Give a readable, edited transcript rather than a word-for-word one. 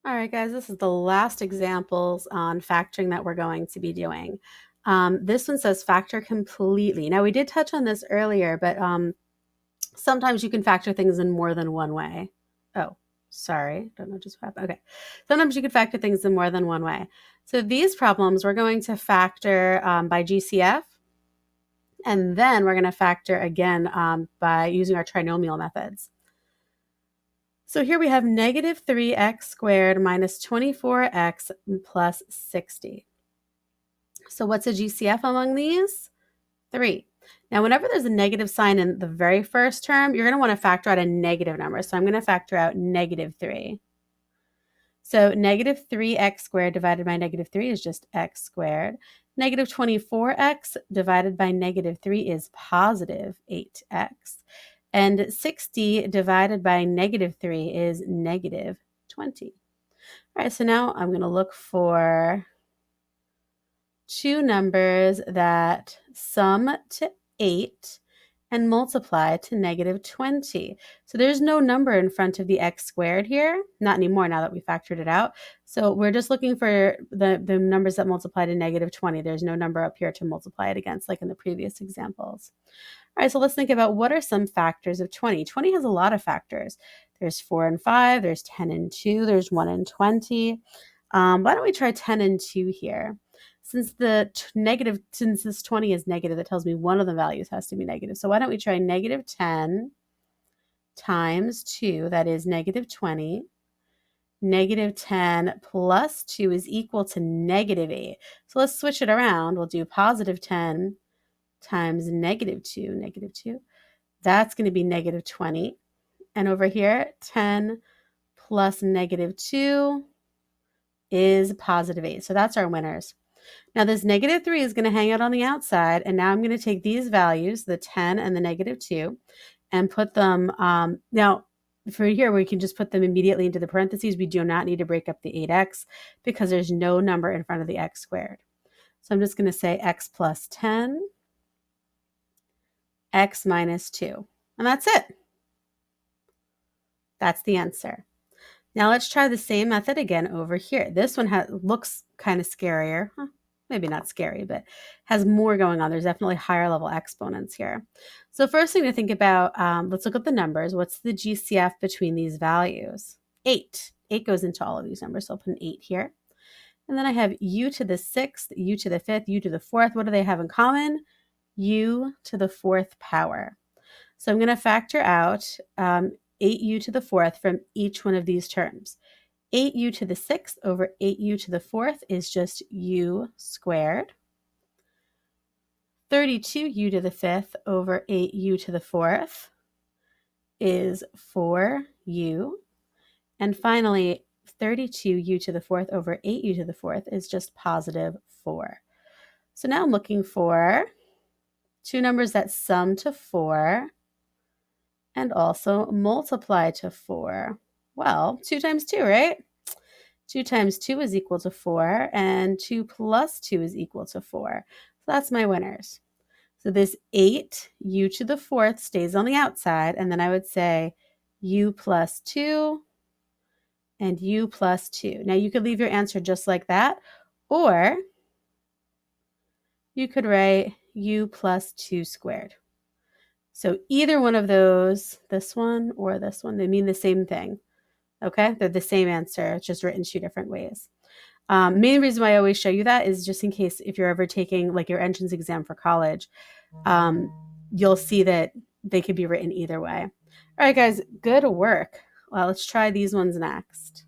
All right, guys, this is the last examples on factoring that we're going to be doing. This one says factor completely. Now, we did touch on this earlier, but sometimes you can factor things in more than one way. Oh, sorry. Don't know just what happened. Okay. Sometimes you can factor things in more than one way. So these problems, we're going to factor by GCF, and then we're going to factor again by using our trinomial methods. So here we have negative 3x squared minus 24x plus 60. So what's a GCF among these? 3. Now, whenever there's a negative sign in the very first term, you're going to want to factor out a negative number. So I'm going to factor out negative 3. So negative 3x squared divided by negative 3 is just x squared. Negative 24x divided by negative 3 is positive 8x. And 60 divided by negative 3 is negative 20. All right, so now I'm going to look for two numbers that sum to 8 and multiply to negative 20. So there's no number in front of the x squared here. Not anymore now that we factored it out. So we're just looking for the numbers that multiply to negative 20. There's no number up here to multiply it against like in the previous examples. All right, so let's think about what are some factors of 20. 20 has a lot of factors. There's 4 and 5, there's 10 and 2, there's 1 and 20. Why don't we try 10 and 2 here? Since since this 20 is negative, that tells me one of the values has to be negative. So why don't we try negative 10 times 2, that is negative 20. Negative 10 plus 2 is equal to negative 8. So let's switch it around. We'll do positive 10 times negative 2, negative 2. That's going to be negative 20. And over here, 10 plus negative 2 is positive 8. So that's our winners. Now this negative 3 is going to hang out on the outside, and now I'm going to take these values, the 10 and the negative 2, and put them, now for here we can just put them immediately into the parentheses. We do not need to break up the 8x because there's no number in front of the x squared. So I'm just going to say x plus 10, x minus 2, and that's it. That's the answer. Now let's try the same method again over here. This one looks kind of scarier. Maybe not scary, but has more going on. There's definitely higher level exponents here. So first thing to think about, let's look at the numbers. What's the GCF between these values? 8. 8 goes into all of these numbers, so I'll put an 8 here. And then I have u to the 6th, u to the 5th, u to the 4th. What do they have in common? U to the 4th power. So I'm going to factor out 8u to the 4th from each one of these terms. 8u to the 6th over 8u to the 4th is just u squared. 32u to the 5th over 8u to the 4th is 4u. And finally, 32u to the 4th over 8u to the 4th is just positive 4. So now I'm looking for two numbers that sum to 4 and also multiply to 4. Well, 2 times 2, right? 2 times 2 is equal to 4, and 2 plus 2 is equal to 4. So that's my winners. So this 8u to the 4th stays on the outside, and then I would say u plus 2 and u plus 2. Now you could leave your answer just like that, or you could write u plus 2 squared. So either one of those, this one or this one, they mean the same thing. Okay, they're the same answer, it's just written two different ways. Main reason why I always show you that is just in case if you're ever taking like your entrance exam for college, you'll see that they could be written either way. All right, guys, good work. Well, let's try these ones next.